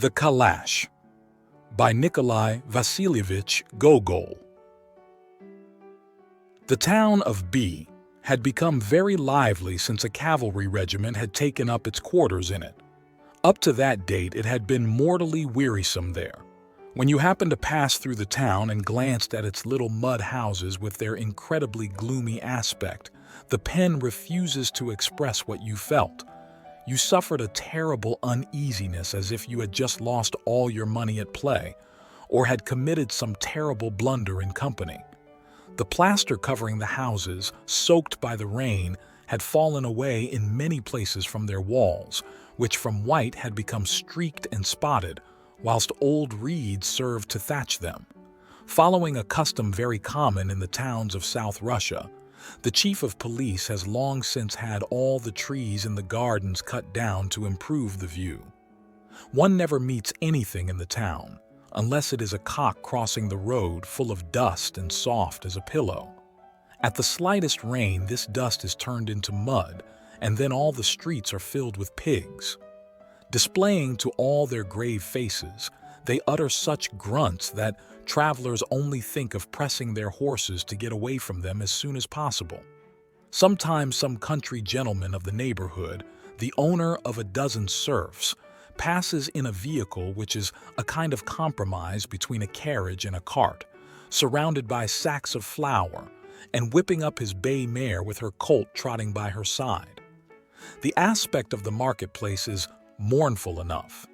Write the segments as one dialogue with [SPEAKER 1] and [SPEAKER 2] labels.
[SPEAKER 1] The Calash by Nikolai Vasilievich Gogol. The town of B had become very lively since a cavalry regiment had taken up its quarters in it. Up to that date, it had been mortally wearisome there. When you happened to pass through the town and glanced at its little mud houses with their incredibly gloomy aspect, the pen refuses to express what you felt. You suffered a terrible uneasiness, as if you had just lost all your money at play, or had committed some terrible blunder in company. The plaster covering the houses, soaked by the rain, had fallen away in many places from their walls, which from white had become streaked and spotted, whilst old reeds served to thatch them. Following a custom very common in the towns of South Russia, the chief of police has long since had all the trees in the gardens cut down to improve the view. One never meets anything in the town, unless it is a cock crossing the road full of dust and soft as a pillow. At the slightest rain, this dust is turned into mud, and then all the streets are filled with pigs. Displaying to all their grave faces, they utter such grunts that travelers only think of pressing their horses to get away from them as soon as possible. Sometimes some country gentleman of the neighborhood, the owner of a dozen serfs, passes in a vehicle which is a kind of compromise between a carriage and a cart, surrounded by sacks of flour, and whipping up his bay mare with her colt trotting by her side. The aspect of the marketplace is mournful enough.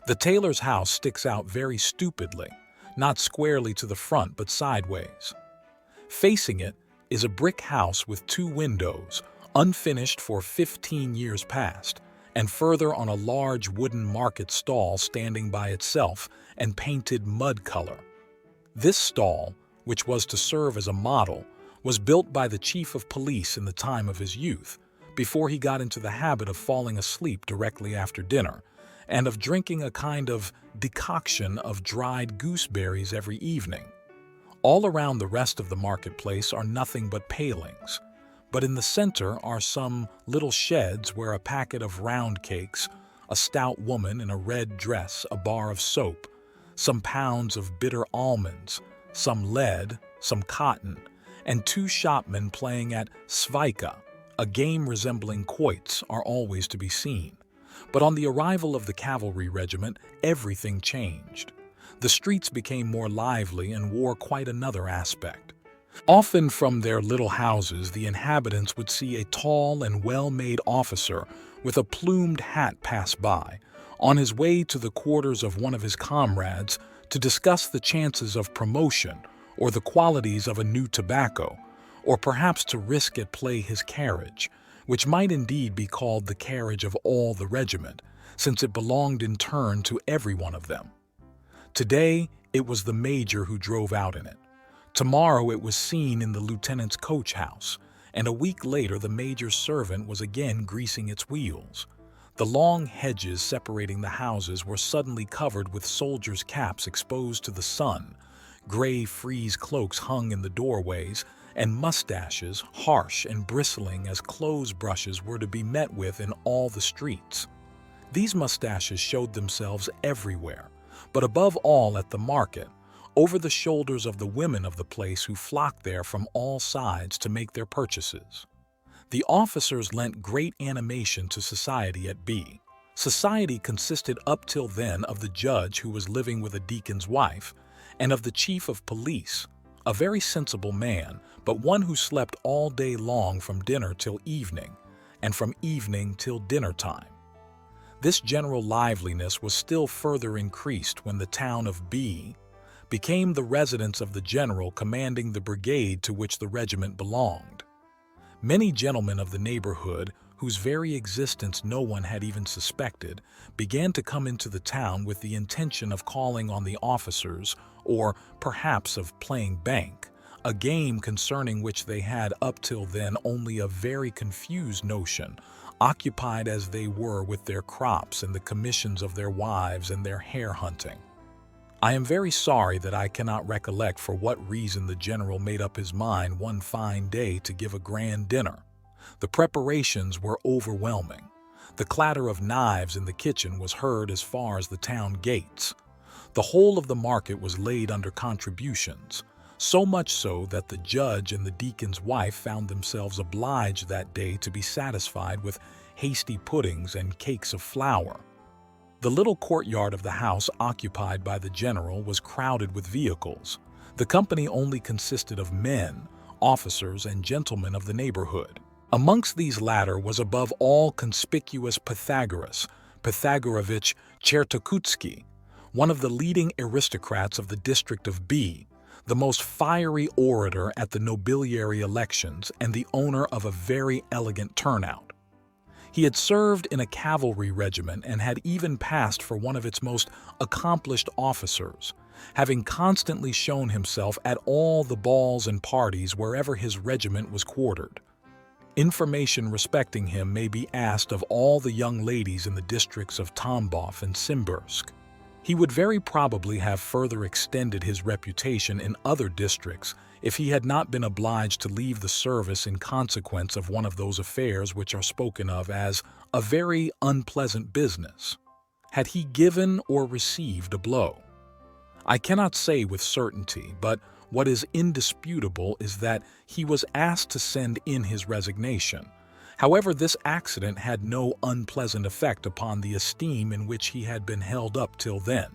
[SPEAKER 1] The tailor's house sticks out very stupidly, not squarely to the front but sideways. Facing it is a brick house with 2 windows, unfinished for 15 years past, and further on a large wooden market stall standing by itself and painted mud color. This stall, which was to serve as a model, was built by the chief of police in the time of his youth, before he got into the habit of falling asleep directly after dinner, and of drinking a kind of decoction of dried gooseberries every evening. All around the rest of the marketplace are nothing but palings, but in the center are some little sheds where a packet of round cakes, a stout woman in a red dress, a bar of soap, some pounds of bitter almonds, some lead, some cotton, and 2 shopmen playing at svaika, a game resembling quoits, are always to be seen. But on the arrival of the cavalry regiment, everything changed. The streets became more lively and wore quite another aspect. Often from their little houses, the inhabitants would see a tall and well-made officer with a plumed hat pass by, on his way to the quarters of one of his comrades to discuss the chances of promotion or the qualities of a new tobacco, or perhaps to risk at play his carriage, which might indeed be called the carriage of all the regiment, since it belonged in turn to every one of them. Today, it was the major who drove out in it. Tomorrow it was seen in the lieutenant's coach house, and a week later the major's servant was again greasing its wheels. The long hedges separating the houses were suddenly covered with soldiers' caps exposed to the sun, gray frieze cloaks hung in the doorways, and mustaches, harsh and bristling as clothes brushes, were to be met with in all the streets. These mustaches showed themselves everywhere, but above all at the market, over the shoulders of the women of the place who flocked there from all sides to make their purchases. The officers lent great animation to society at B. Society consisted up till then of the judge, who was living with a deacon's wife, and of the chief of police, a very sensible man, but one who slept all day long from dinner till evening, and from evening till dinner time. This general liveliness was still further increased when the town of B became the residence of the general commanding the brigade to which the regiment belonged. Many gentlemen of the neighborhood, whose very existence no one had even suspected, began to come into the town with the intention of calling on the officers, or perhaps of playing bank, a game concerning which they had up till then only a very confused notion, occupied as they were with their crops and the commissions of their wives and their hare hunting. I am very sorry that I cannot recollect for what reason the general made up his mind one fine day to give a grand dinner. The preparations were overwhelming. The clatter of knives in the kitchen was heard as far as the town gates. The whole of the market was laid under contributions, so much so that the judge and the deacon's wife found themselves obliged that day to be satisfied with hasty puddings and cakes of flour. The little courtyard of the house occupied by the general was crowded with vehicles. The company only consisted of men, officers, and gentlemen of the neighborhood. Amongst these latter was above all conspicuous Pythagorovich Chertokutsky, one of the leading aristocrats of the district of B, the most fiery orator at the nobiliary elections and the owner of a very elegant turnout. He had served in a cavalry regiment and had even passed for one of its most accomplished officers, having constantly shown himself at all the balls and parties wherever his regiment was quartered. Information respecting him may be asked of all the young ladies in the districts of Tambov and Simbirsk. He would very probably have further extended his reputation in other districts if he had not been obliged to leave the service in consequence of one of those affairs which are spoken of as a very unpleasant business. Had he given or received a blow? I cannot say with certainty, but what is indisputable is that he was asked to send in his resignation. However, this accident had no unpleasant effect upon the esteem in which he had been held up till then.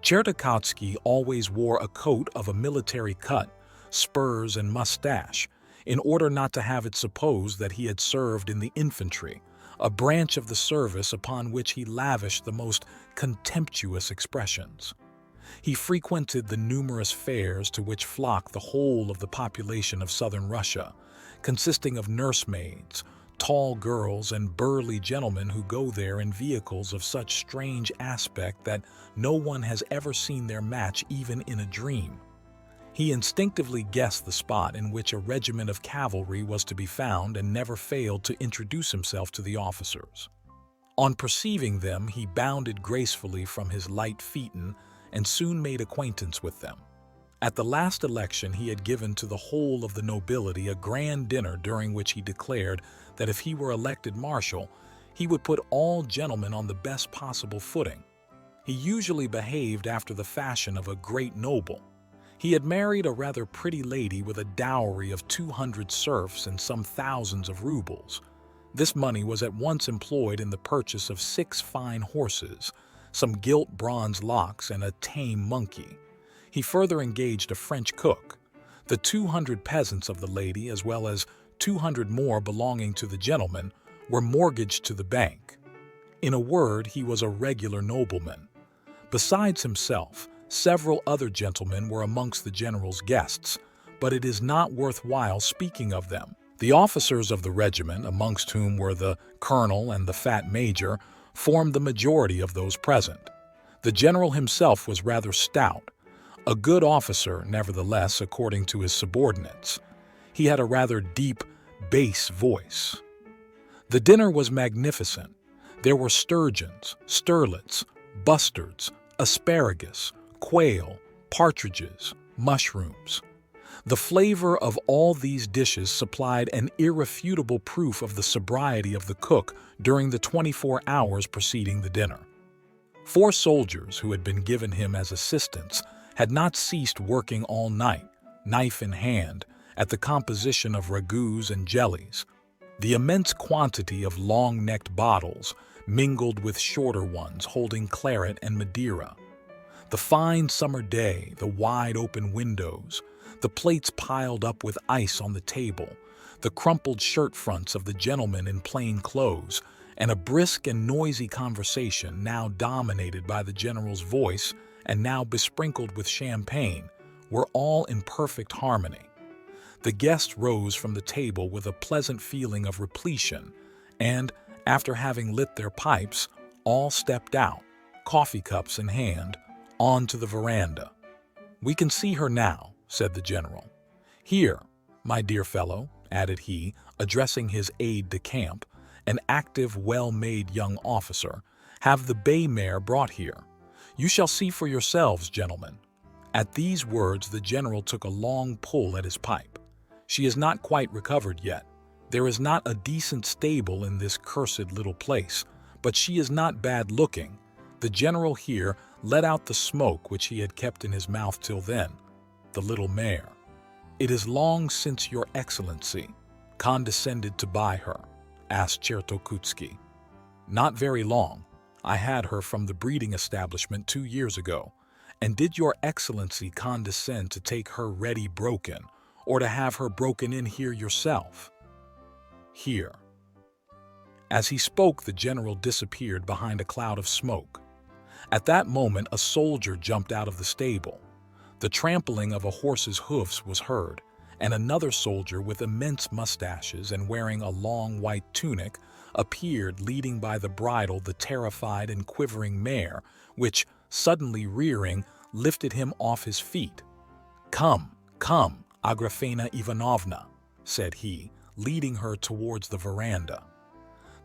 [SPEAKER 1] Chertokutsky always wore a coat of a military cut, spurs and mustache, in order not to have it supposed that he had served in the infantry, a branch of the service upon which he lavished the most contemptuous expressions. He frequented the numerous fairs to which flocked the whole of the population of southern Russia, consisting of nursemaids, tall girls, and burly gentlemen who go there in vehicles of such strange aspect that no one has ever seen their match even in a dream. He instinctively guessed the spot in which a regiment of cavalry was to be found and never failed to introduce himself to the officers. On perceiving them, he bounded gracefully from his light phaeton and soon made acquaintance with them. At the last election he had given to the whole of the nobility a grand dinner during which he declared that if he were elected marshal, he would put all gentlemen on the best possible footing. He usually behaved after the fashion of a great noble. He had married a rather pretty lady with a dowry of 200 serfs and some thousands of rubles. This money was at once employed in the purchase of 6 fine horses, some gilt bronze locks, and a tame monkey. He further engaged a French cook. The 200 peasants of the lady, as well as 200 more belonging to the gentleman, were mortgaged to the bank. In a word, he was a regular nobleman. Besides himself, several other gentlemen were amongst the general's guests, but it is not worthwhile speaking of them. The officers of the regiment, amongst whom were the colonel and the fat major, formed the majority of those present. The general himself was rather stout, a good officer, nevertheless, according to his subordinates. He had a rather deep, bass voice. The dinner was magnificent. There were sturgeons, sterlets, bustards, asparagus, quail, partridges, mushrooms. The flavor of all these dishes supplied an irrefutable proof of the sobriety of the cook during the 24 hours preceding the dinner. 4 soldiers who had been given him as assistants had not ceased working all night, knife in hand, at the composition of ragouts and jellies. The immense quantity of long-necked bottles mingled with shorter ones holding claret and Madeira. The fine summer day, the wide open windows, the plates piled up with ice on the table, the crumpled shirt fronts of the gentlemen in plain clothes, and a brisk and noisy conversation now dominated by the general's voice and now besprinkled with champagne, were all in perfect harmony. The guests rose from the table with a pleasant feeling of repletion, and, after having lit their pipes, all stepped out, coffee cups in hand, onto the veranda. "We can see her now," said the general. "Here, my dear fellow," added he, addressing his aide-de-camp, an active, well-made young officer, "have the bay mare brought here. You shall see for yourselves, gentlemen." At these words the general took a long pull at his pipe. "She is not quite recovered yet. There is not a decent stable in this cursed little place, but she is not bad-looking." The general here let out the smoke which he had kept in his mouth till then. The little mare. "It is long since your excellency condescended to buy her?" asked Chertokutski. "Not very long. I had her from the breeding establishment 2 years ago. And did your excellency condescend to take her ready broken, or to have her broken in here yourself?" "Here." As he spoke, the general disappeared behind a cloud of smoke. At that moment, a soldier jumped out of the stable. The trampling of a horse's hoofs was heard, and another soldier with immense mustaches and wearing a long white tunic appeared, leading by the bridle the terrified and quivering mare, which, suddenly rearing, lifted him off his feet. "Come, come, Agrafena Ivanovna," said he, leading her towards the veranda.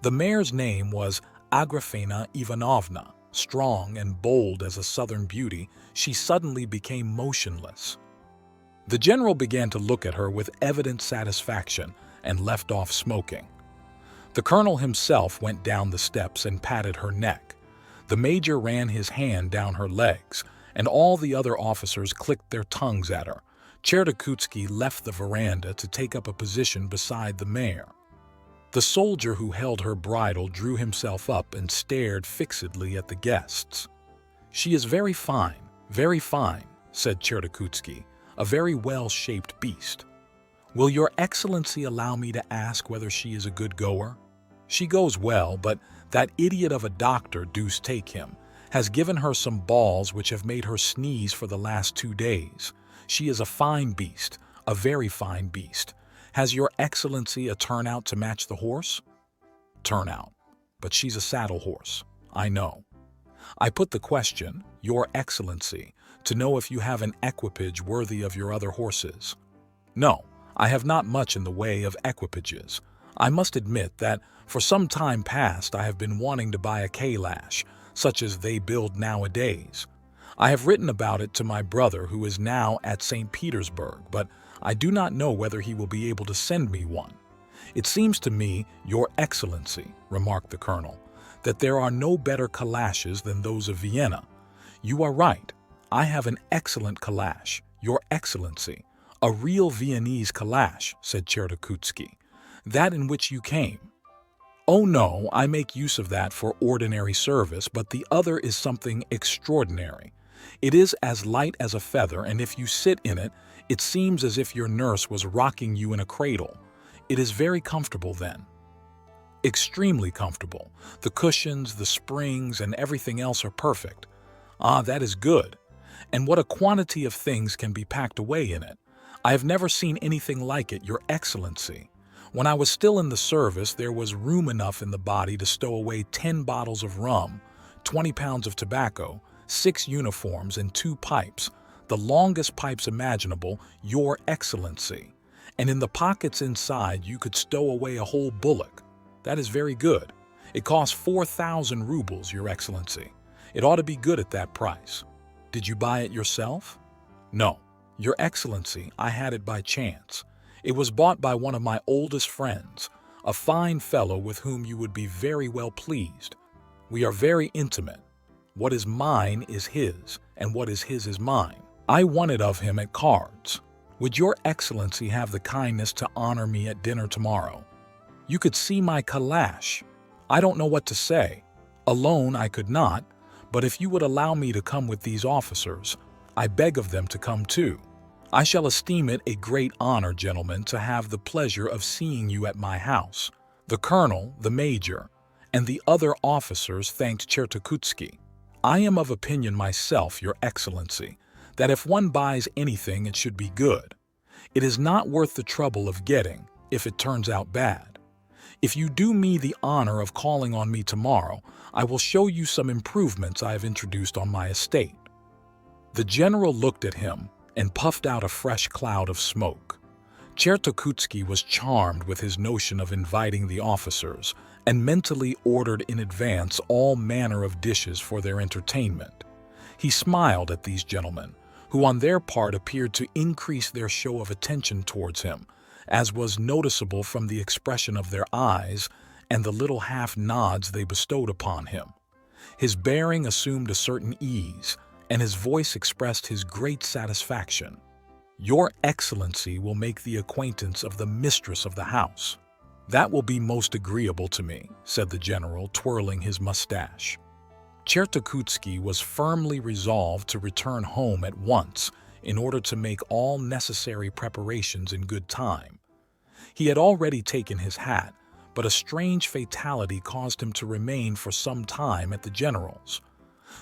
[SPEAKER 1] The mare's name was Agrafena Ivanovna. Strong and bold as a southern beauty, she suddenly became motionless. The general began to look at her with evident satisfaction and left off smoking. The colonel himself went down the steps and patted her neck. The major ran his hand down her legs, and all the other officers clicked their tongues at her. Chertokutski left the veranda to take up a position beside the mare. The soldier who held her bridle drew himself up and stared fixedly at the guests. "She is very fine, said Chertokutski, "a very well-shaped beast. Will your excellency allow me to ask whether she is a good goer? She goes well, but that idiot of a doctor, deuce take him, has given her some balls which have made her sneeze for the last 2 days. She is a fine beast, a very fine beast. Has your excellency a turnout to match the horse?" "Turnout. But she's a saddle horse. I know. I put the question, your excellency, to know if you have an equipage worthy of your other horses." "No, I have not much in the way of equipages. I must admit that for some time past I have been wanting to buy a calash, such as they build nowadays. I have written about it to my brother, who is now at St. Petersburg, but I do not know whether he will be able to send me one. It seems to me, your excellency," remarked the colonel, "that there are no better calashes than those of Vienna." "You are right. I have an excellent calash, your excellency, a real Viennese calash," said Chertokutski. "That in which you came." "Oh no, I make use of that for ordinary service, but the other is something extraordinary. It is as light as a feather, and if you sit in it, it seems as if your nurse was rocking you in a cradle. It is very comfortable then." "Extremely comfortable. The cushions, the springs, and everything else are perfect." "Ah, that is good. And what a quantity of things can be packed away in it. I have never seen anything like it, your excellency. When I was still in the service, there was room enough in the body to stow away 10 bottles of rum, 20 pounds of tobacco, 6 uniforms, and 2 pipes, the longest pipes imaginable, your excellency. And in the pockets inside you could stow away a whole bullock. That is very good. It cost 4,000 rubles, your excellency. It ought to be good at that price. Did you buy it yourself?" "No, your excellency, I had it by chance. It was bought by one of my oldest friends, a fine fellow with whom you would be very well pleased. We are very intimate. What is mine is his, and what is his is mine. I won it of him at cards. Would your excellency have the kindness to honor me at dinner tomorrow? You could see my calash. I don't know what to say. Alone I could not, but if you would allow me to come with these officers, I beg of them to come too. I shall esteem it a great honor, gentlemen, to have the pleasure of seeing you at my house." The colonel, the major, and the other officers thanked Chertokutski. "I am of opinion myself, your excellency, that if one buys anything it should be good. It is not worth the trouble of getting if it turns out bad. If you do me the honor of calling on me tomorrow, I will show you some improvements I have introduced on my estate." The general looked at him and puffed out a fresh cloud of smoke. Chertokutski was charmed with his notion of inviting the officers and mentally ordered in advance all manner of dishes for their entertainment. He smiled at these gentlemen, who on their part appeared to increase their show of attention towards him, as was noticeable from the expression of their eyes and the little half-nods they bestowed upon him. His bearing assumed a certain ease, and his voice expressed his great satisfaction. "Your Excellency will make the acquaintance of the mistress of the house." "That will be most agreeable to me," said the general, twirling his mustache. Chertokutsky was firmly resolved to return home at once in order to make all necessary preparations in good time. He had already taken his hat, but a strange fatality caused him to remain for some time at the general's.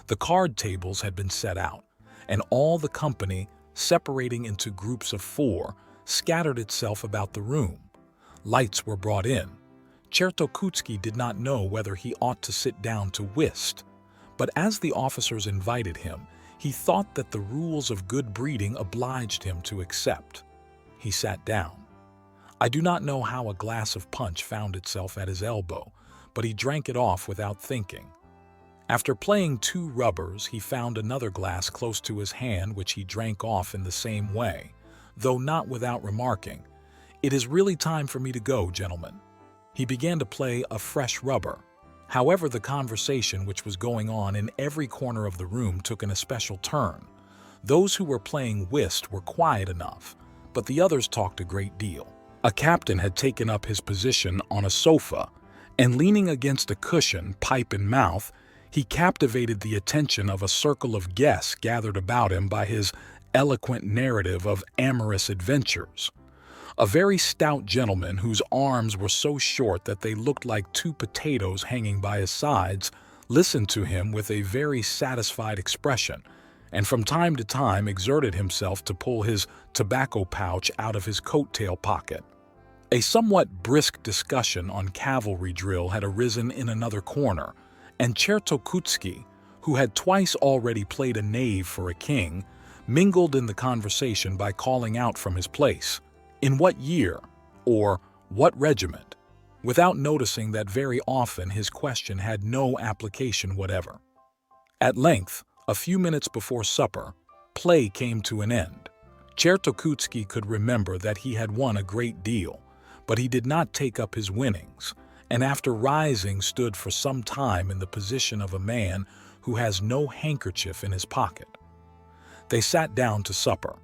[SPEAKER 1] The card tables had been set out, and all the company, separating into groups of 4, scattered itself about the room. Lights were brought in. Chertokutsky did not know whether he ought to sit down to whist, but as the officers invited him, he thought that the rules of good breeding obliged him to accept. He sat down. I do not know how a glass of punch found itself at his elbow, but he drank it off without thinking. After playing 2 rubbers, he found another glass close to his hand which he drank off in the same way, though not without remarking, "It is really time for me to go, gentlemen." He began to play a fresh rubber. However, the conversation which was going on in every corner of the room took an especial turn. Those who were playing whist were quiet enough, but the others talked a great deal. A captain had taken up his position on a sofa, and leaning against a cushion, pipe in mouth, he captivated the attention of a circle of guests gathered about him by his eloquent narrative of amorous adventures. A very stout gentleman whose arms were so short that they looked like 2 potatoes hanging by his sides listened to him with a very satisfied expression, and from time to time exerted himself to pull his tobacco pouch out of his coat-tail pocket. A somewhat brisk discussion on cavalry drill had arisen in another corner, and Chertokutsky, who had twice already played a knave for a king, mingled in the conversation by calling out from his place, "In what year?" or "What regiment?" without noticing that very often his question had no application whatever. At length, a few minutes before supper, play came to an end. Chertokutsky could remember that he had won a great deal, but he did not take up his winnings, and after rising stood for some time in the position of a man who has no handkerchief in his pocket. They sat down to supper.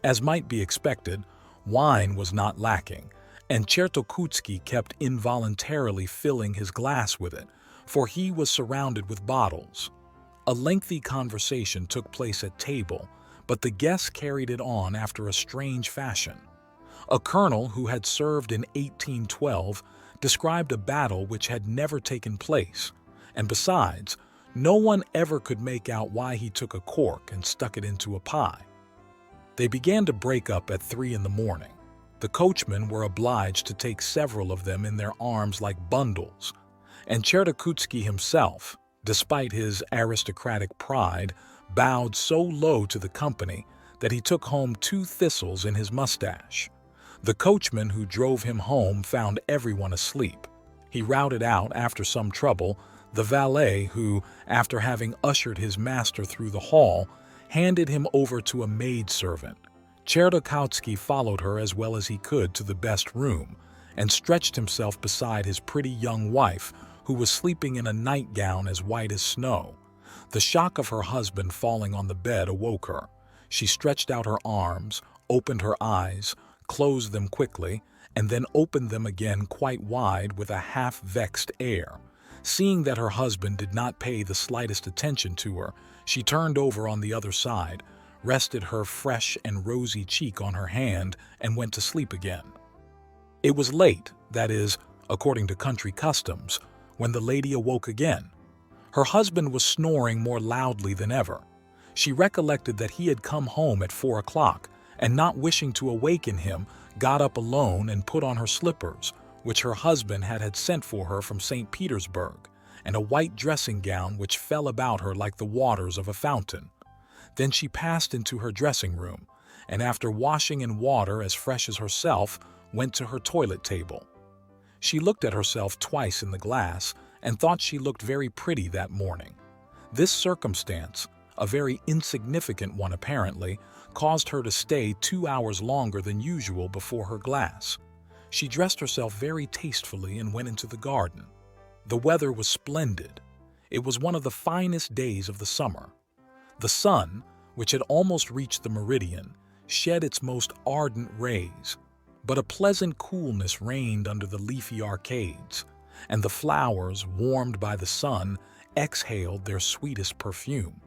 [SPEAKER 1] As might be expected, wine was not lacking, and Chertokutsky kept involuntarily filling his glass with it, for he was surrounded with bottles. A lengthy conversation took place at table, but the guests carried it on after a strange fashion. A colonel who had served in 1812 described a battle which had never taken place, and besides, no one ever could make out why he took a cork and stuck it into a pie. They began to break up at 3 in the morning. The coachmen were obliged to take several of them in their arms like bundles, and Chertokutsky himself, despite his aristocratic pride, bowed so low to the company that he took home 2 thistles in his mustache. The coachman who drove him home found everyone asleep. He routed out, after some trouble, the valet who, after having ushered his master through the hall, handed him over to a maidservant. Chertokutsky followed her as well as he could to the best room, and stretched himself beside his pretty young wife, who was sleeping in a nightgown as white as snow. The shock of her husband falling on the bed awoke her. She stretched out her arms, opened her eyes, closed them quickly, and then opened them again quite wide with a half-vexed air. Seeing that her husband did not pay the slightest attention to her, she turned over on the other side, rested her fresh and rosy cheek on her hand, and went to sleep again. It was late, that is, according to country customs, when the lady awoke again. Her husband was snoring more loudly than ever. She recollected that he had come home at 4 o'clock, and not wishing to awaken him, got up alone and put on her slippers, which her husband had sent for her from St. Petersburg, and a white dressing gown which fell about her like the waters of a fountain. Then she passed into her dressing room, and after washing in water as fresh as herself, went to her toilet table. She looked at herself twice in the glass, and thought she looked very pretty that morning. This circumstance, a very insignificant one apparently, caused her to stay 2 hours longer than usual before her glass. She dressed herself very tastefully and went into the garden. The weather was splendid. It was one of the finest days of the summer. The sun, which had almost reached the meridian, shed its most ardent rays, but a pleasant coolness reigned under the leafy arcades, and the flowers, warmed by the sun, exhaled their sweetest perfume.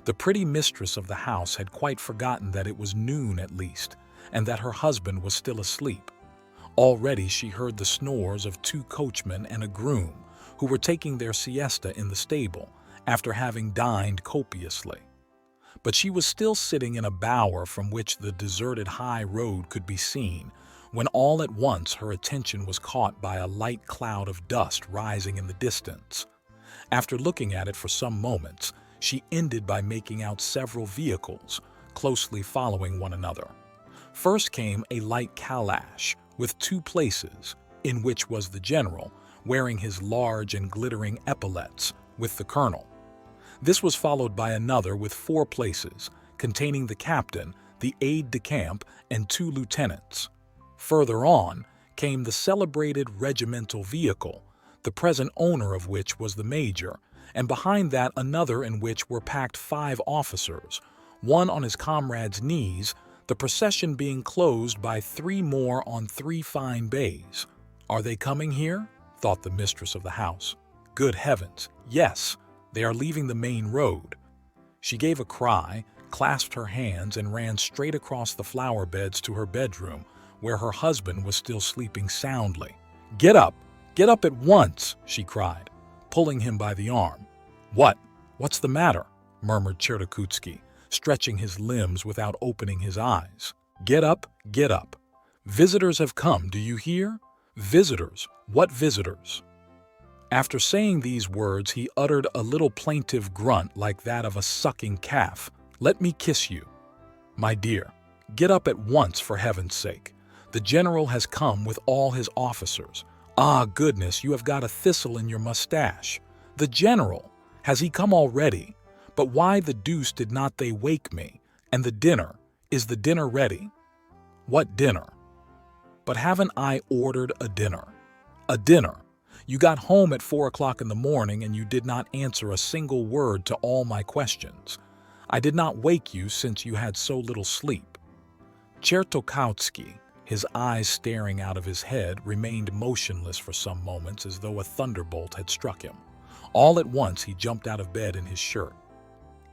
[SPEAKER 1] The pretty mistress of the house had quite forgotten that it was noon at least, and that her husband was still asleep. Already she heard the snores of 2 coachmen and a groom, who were taking their siesta in the stable after having dined copiously. But she was still sitting in a bower from which the deserted high road could be seen, when all at once her attention was caught by a light cloud of dust rising in the distance. After looking at it for some moments, she ended by making out several vehicles, closely following one another. First came a light calash, with 2 places, in which was the general, wearing his large and glittering epaulets, with the colonel. This was followed by another with 4 places, containing the captain, the aide-de-camp, and 2 lieutenants. Further on came the celebrated regimental vehicle, the present owner of which was the major, and behind that another in which were packed 5 officers, one on his comrade's knees, the procession being closed by 3 more on 3 fine bays. "Are they coming here?" thought the mistress of the house. "Good heavens, yes, they are leaving the main road." She gave a cry, clasped her hands, and ran straight across the flower beds to her bedroom, where her husband was still sleeping soundly. Get up at once," she cried, pulling him by the arm. What's the matter?" murmured Chertokutsky, stretching his limbs without opening his eyes. Get up. Visitors have come, do you hear? Visitors. What visitors?" After saying these words, he uttered a little plaintive grunt like that of a sucking calf. "Let me kiss you." "My dear, get up at once, for heaven's sake. The general has come with all his officers. Ah, goodness, you have got a thistle in your mustache. The general! Has he come already? But why the deuce did not they wake me? And the dinner? Is the dinner ready?" "What dinner?" "But haven't I ordered a dinner?" "A dinner? You got home at 4 o'clock in the morning and you did not answer a single word to all my questions. I did not wake you since you had so little sleep." Chertokutsky, his eyes staring out of his head, remained motionless for some moments as though a thunderbolt had struck him. All at once he jumped out of bed in his shirt.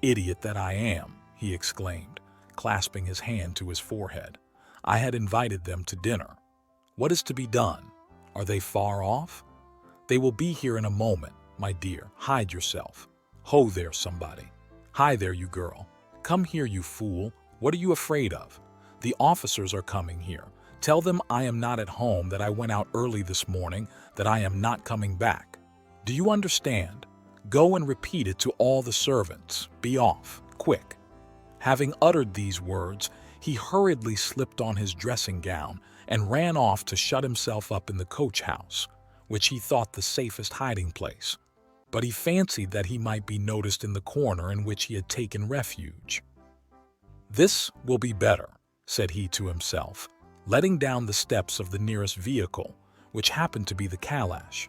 [SPEAKER 1] "Idiot that I am," he exclaimed, clasping his hand to his forehead. "I had invited them to dinner. What is to be done? Are they far off? They will be here in a moment, my dear. Hide yourself. Ho there, somebody. Hi there, you girl. Come here, you fool. What are you afraid of? The officers are coming here. Tell them I am not at home, that I went out early this morning, that I am not coming back. Do you understand? Go and repeat it to all the servants. Be off, quick." Having uttered these words, he hurriedly slipped on his dressing gown and ran off to shut himself up in the coach-house, which he thought the safest hiding place. But he fancied that he might be noticed in the corner in which he had taken refuge. "This will be better," said he to himself, letting down the steps of the nearest vehicle, which happened to be the calash.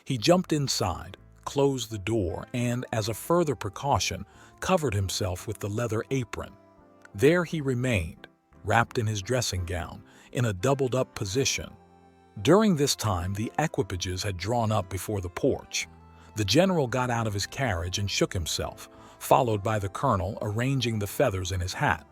[SPEAKER 1] He jumped inside, closed the door, and, as a further precaution, covered himself with the leather apron. There he remained, wrapped in his dressing gown, in a doubled-up position. During this time, the equipages had drawn up before the porch. The general got out of his carriage and shook himself, followed by the colonel arranging the feathers in his hat.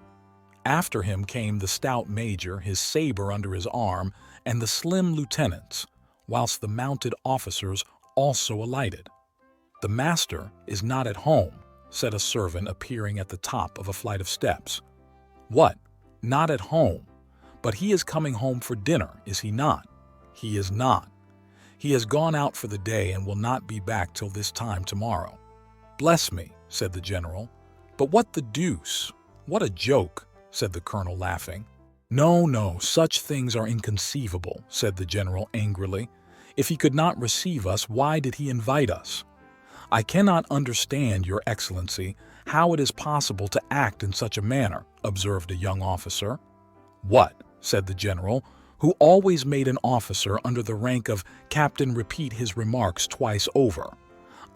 [SPEAKER 1] After him came the stout major, his saber under his arm, and the slim lieutenants, whilst the mounted officers also alighted. "The master is not at home," said a servant appearing at the top of a flight of steps. "What? Not at home? But he is coming home for dinner, is he not?" "He is not. He has gone out for the day and will not be back till this time tomorrow." "Bless me," said the general. "But what the deuce? What a joke," said the colonel, laughing. No, such things are inconceivable," said the general angrily. "If he could not receive us, why did he invite us? I cannot understand, your excellency, how it is possible to act in such a manner," observed a young officer. "What?" said the general, who always made an officer under the rank of captain repeat his remarks twice over.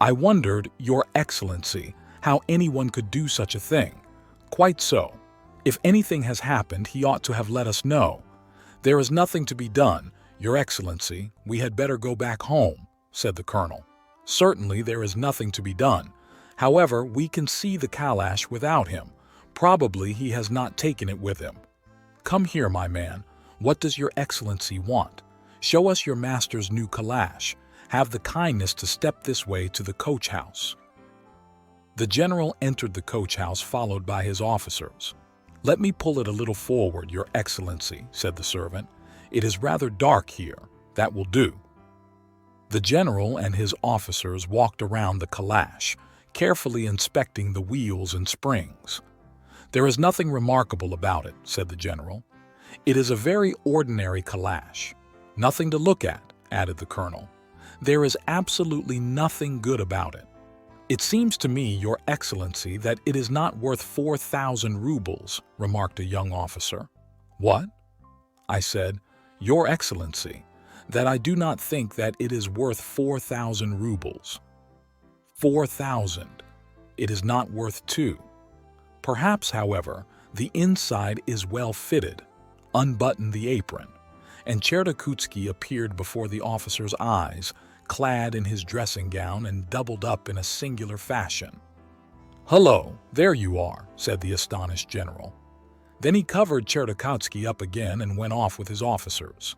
[SPEAKER 1] "I wondered, Your Excellency, how anyone could do such a thing." "Quite so. If anything has happened, he ought to have let us know." "There is nothing to be done, Your Excellency. We had better go back home," said the colonel. "Certainly there is nothing to be done. However, we can see the Calash without him. Probably he has not taken it with him. Come here, my man. What does Your Excellency want? Show us your master's new calash. Have the kindness to step this way to the coach house." The general entered the coach house followed by his officers. "Let me pull it a little forward, Your Excellency," said the servant. "It is rather dark here. That will do." The general and his officers walked around the calash, carefully inspecting the wheels and springs. "There is nothing remarkable about it," said the general. "It is a very ordinary calash." "Nothing to look at," added the colonel. "There is absolutely nothing good about it." "It seems to me, Your Excellency, that it is not worth 4,000 rubles, remarked a young officer. "What?" I said, "Your Excellency, that I do not think that it is worth 4,000 rubles. 4,000. It is not worth 2. Perhaps, however, the inside is well fitted. Unbutton the apron." And Chertakutsky appeared before the officer's eyes, clad in his dressing gown and doubled up in a singular fashion. "Hullo, there you are," said the astonished general. Then he covered Chertakutsky up again and went off with his officers.